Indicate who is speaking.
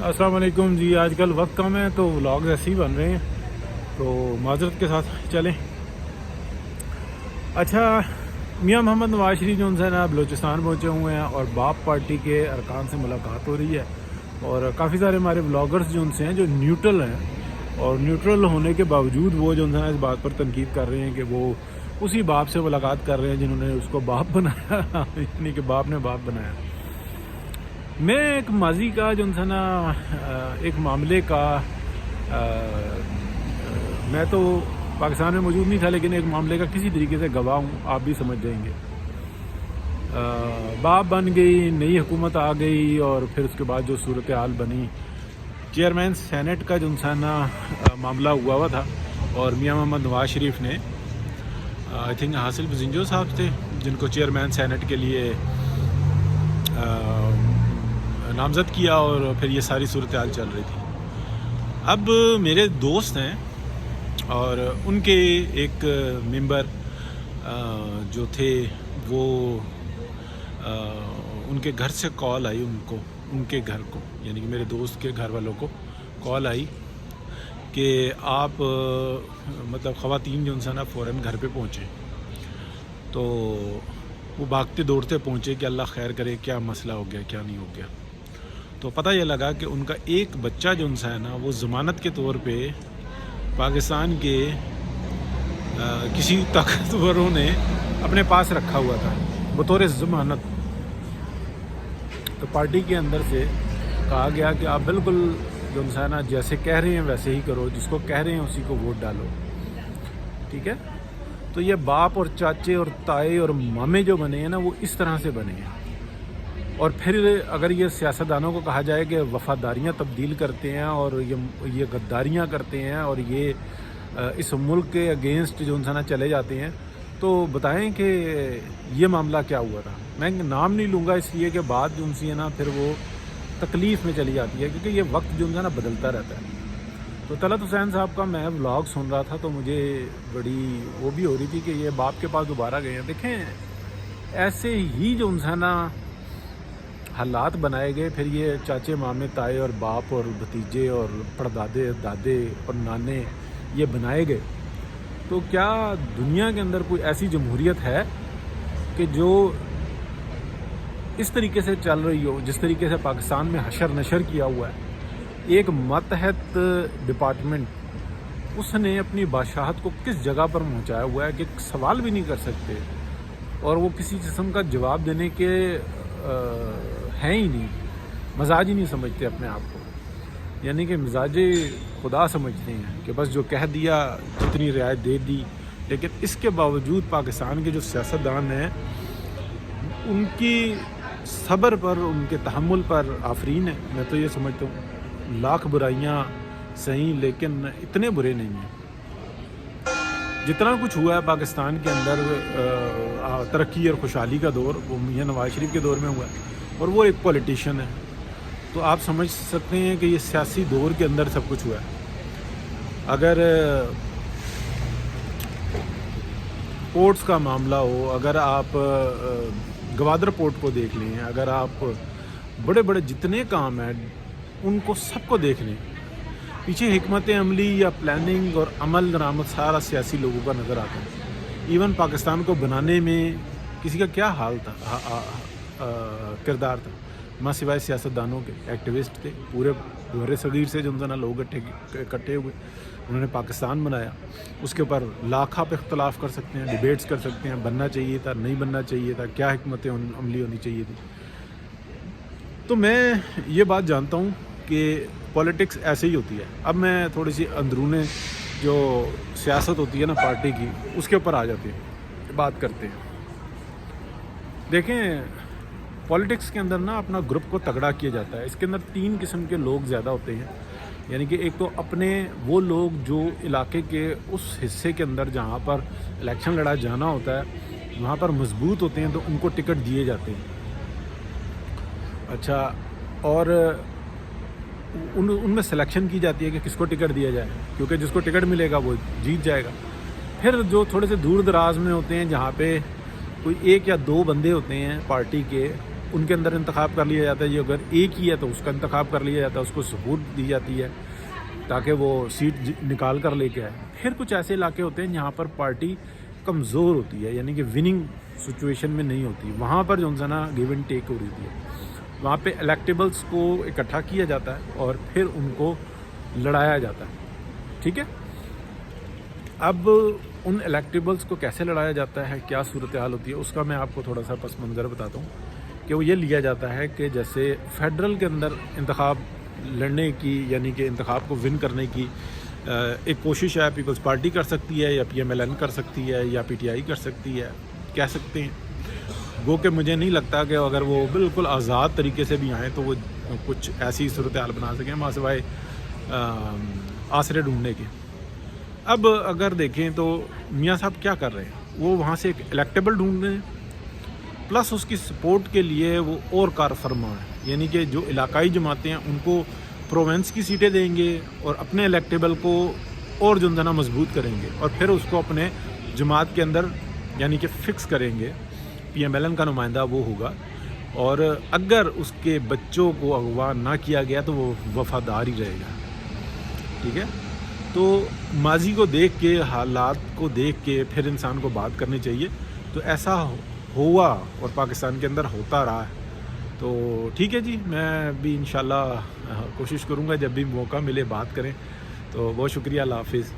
Speaker 1: अस्सलाम वालेकुम जी। आजकल वक्त कम है तो व्लॉग्स ऐसे ही बन रहे हैं, तो माजरत के साथ चलें। अच्छा, मियां मोहम्मद नवाज शरीफ जो उनसे ना बलूचिस्तान पहुँचे हुए हैं और बाप पार्टी के अरकान से मुलाकात हो रही है और काफ़ी सारे हमारे व्लॉगर्स जो उनसे हैं जो न्यूट्रल हैं, और न्यूट्रल होने के बावजूद वो जो उनसे इस बात पर तनकीद कर रहे हैं कि वो उसी बाप से मुलाकात कर रहे हैं जिन्होंने उसको बाप बनाया यानी कि बाप ने बाप बनाया। मैं एक माजी का जो उनसे ना एक मामले का मैं तो पाकिस्तान में मौजूद नहीं था, लेकिन एक मामले का किसी तरीके से गवाह हूँ, आप भी समझ जाएंगे। बाप बन गई, नई हुकूमत आ गई और फिर उसके बाद जो सूरत हाल बनी, चेयरमैन सेनेट का जो उनसे ना मामला हुआ था और मियां मोहम्मद नवाज शरीफ ने आई थिंक हासिल बजिंजो साहब थे जिनको चेयरमैन सेनेट के लिए नामज़द किया और फिर ये सारी सूरत हाल चल रही थी। अब मेरे दोस्त हैं और उनके एक मेंबर जो थे वो उनके घर से कॉल आई उनको, उनके घर को यानी कि मेरे दोस्त के घर वालों को कॉल आई कि आप मतलब ख़वातीन जो उनसे ना फ़ौरन घर पे पहुँचे। तो वो भागते दौड़ते पहुँचे कि अल्लाह खैर करे, क्या मसला हो गया, क्या नहीं हो गया। तो पता ये लगा कि उनका एक बच्चा जो उनसे है ना वो ज़मानत के तौर पे पाकिस्तान के किसी ताकतवरों ने अपने पास रखा हुआ था बतौर ज़मानत। तो पार्टी के अंदर से कहा गया कि आप बिल्कुल जो उनसे है ना जैसे कह रहे हैं वैसे ही करो, जिसको कह रहे हैं उसी को वोट डालो, ठीक है। तो ये बाप और चाचे और ताए और मामे जो बने हैं ना वो इस तरह से बने हैं। और फिर अगर ये सियासतदानों को कहा जाए कि वफ़ादारियाँ तब्दील करते हैं और ये गद्दारियाँ करते हैं और ये इस मुल्क के अगेंस्ट जो उनसे ना चले जाते हैं, तो बताएं कि ये मामला क्या हुआ था। मैं नाम नहीं लूँगा इसलिए कि बात जो उनसे है ना फिर वो तकलीफ़ में चली जाती है, क्योंकि ये वक्त जो उनका ना बदलता रहता है। तो तलत हुसैन साहब का मैं व्लॉग सुन रहा था तो मुझे बड़ी वो भी हो रही थी कि ये बाप के पास दोबारा गए हैं। देखें, ऐसे ही जो उनसे ना हालात बनाए गए, फिर ये चाचे मामे ताए और बाप और भतीजे और परदादे दादे और नाने ये बनाए गए। तो क्या दुनिया के अंदर कोई ऐसी जमहूरियत है कि जो इस तरीके से चल रही हो, जिस तरीके से पाकिस्तान में हशर नशर किया हुआ है? एक मतहत डिपार्टमेंट उसने अपनी बादशाहत को किस जगह पर पहुंचाया हुआ है कि सवाल भी नहीं कर सकते और वो किसी किस्म का जवाब देने के हैं ही नहीं, मजाज ही नहीं समझते अपने आप को, यानी कि मिजाज खुदा समझते हैं कि बस जो कह दिया जितनी रियायत दे दी। लेकिन इसके बावजूद पाकिस्तान के जो सियासतदान हैं उनकी सब्र पर, उनके तहम्मुल पर आफरीन है। मैं तो ये समझता हूँ लाख बुराइयाँ सही लेकिन इतने बुरे नहीं हैं। जितना कुछ हुआ है पाकिस्तान के अंदर तरक्की और खुशहाली का दौर वो मियां नवाज शरीफ के दौर में हुआ है और वो एक पॉलिटिशियन है, तो आप समझ सकते हैं कि ये सियासी दौर के अंदर सब कुछ हुआ है। अगर पोर्ट्स का मामला हो, अगर आप गवादर पोर्ट को देख लें, अगर आप बड़े बड़े जितने काम हैं उनको सबको देख लें, पीछे हिकमत अमली या प्लानिंग और अमल दरामद सारा सियासी लोगों का नज़र आता है। इवन पाकिस्तान को बनाने में किसी का क्या हाल था, किरदार था, माँ सिवाय सियासतदानों के एक्टिविस्ट थे पूरे बरे सगीर से जो उनसे लोग इकट्ठे हुए, उन्होंने पाकिस्तान बनाया। उसके ऊपर लाख आप इख्तलाफ कर सकते हैं, डिबेट्स कर सकते हैं, बनना चाहिए था नहीं बनना चाहिए था, क्या हिकमत अमली होनी चाहिए थी। तो मैं ये बात जानता हूँ कि पॉलिटिक्स ऐसे ही होती है। अब मैं थोड़ी सी अंदरूने जो सियासत होती है ना पार्टी की, उसके ऊपर आ जाते हैं, बात करते हैं। देखें, पॉलिटिक्स के अंदर ना अपना ग्रुप को तगड़ा किया जाता है। इसके अंदर 3 किस्म के लोग ज़्यादा होते हैं, यानी कि एक तो अपने वो लोग जो इलाके के उस हिस्से के अंदर जहाँ पर इलेक्शन लड़ा जाना होता है वहाँ पर मजबूत होते हैं, तो उनको टिकट दिए जाते हैं। अच्छा, और उनमें सिलेक्शन की जाती है कि किसको टिकट दिया जाए, क्योंकि जिसको टिकट मिलेगा वो जीत जाएगा। फिर जो थोड़े से दूर दराज में होते हैं, जहाँ पे कोई 1 या 2 बंदे होते हैं पार्टी के, ان کے اندر انتخاب کر لیا جاتا ہے، یہ اگر ایک ہی ہے تو اس کا انتخاب کر لیا جاتا ہے، اس کو سپورٹ دی جاتی ہے تاکہ وہ سیٹ نکال کر لے کے آئے۔ پھر کچھ ایسے علاقے ہوتے ہیں جہاں پر پارٹی کمزور ہوتی ہے، یعنی کہ وننگ سچویشن میں نہیں ہوتی، وہاں پر جو ہے نا گیو اینڈ ٹیک ہو رہی ہے، وہاں پہ الیکٹیبلس کو اکٹھا کیا جاتا ہے اور پھر ان کو لڑایا جاتا ہے، ٹھیک ہے۔ اب ان الیکٹیبلس کو کیسے لڑایا جاتا ہے، کیا صورتحال ہوتی ہے، اس کا میں آپ کو تھوڑا سا پس منظر بتاتا ہوں کہ وہ یہ لیا جاتا ہے کہ جیسے فیڈرل کے اندر انتخاب لڑنے کی، یعنی کہ انتخاب کو ون کرنے کی ایک کوشش ہے، پیپلز پارٹی کر سکتی ہے یا پی ایم ایل این کر سکتی ہے یا پی ٹی آئی کر سکتی ہے، کہہ سکتے ہیں، گو کہ مجھے نہیں لگتا کہ اگر وہ بالکل آزاد طریقے سے بھی آئیں تو وہ کچھ ایسی صورتحال بنا سکیں ماں سوائے آسرے ڈھونڈنے کے۔ اب اگر دیکھیں تو میاں صاحب کیا کر رہے ہیں، وہ وہاں سے ایک الیکٹیبل ڈھونڈ رہے ہیں، پلس اس کی سپورٹ کے لیے وہ اور کار فرما ہے، یعنی کہ جو علاقائی جماعتیں ہیں ان کو پروونس کی سیٹیں دیں گے اور اپنے الیکٹیبل کو اور جو ہے نا مضبوط کریں گے اور پھر اس کو اپنے جماعت کے اندر یعنی کہ فکس کریں گے، پی ایم ایل این کا نمائندہ وہ ہوگا، اور اگر اس کے بچوں کو اغوا نہ کیا گیا تو وہ وفادار ہی رہے گا، ٹھیک ہے۔ تو ماضی کو دیکھ کے، حالات کو دیکھ کے پھر انسان کو بات کرنی چاہیے، تو ایسا ہوا اور پاکستان کے اندر ہوتا رہا ہے، تو ٹھیک ہے جی، میں بھی انشاءاللہ کوشش کروں گا جب بھی موقع ملے بات کریں، تو بہت شکریہ، اللہ حافظ۔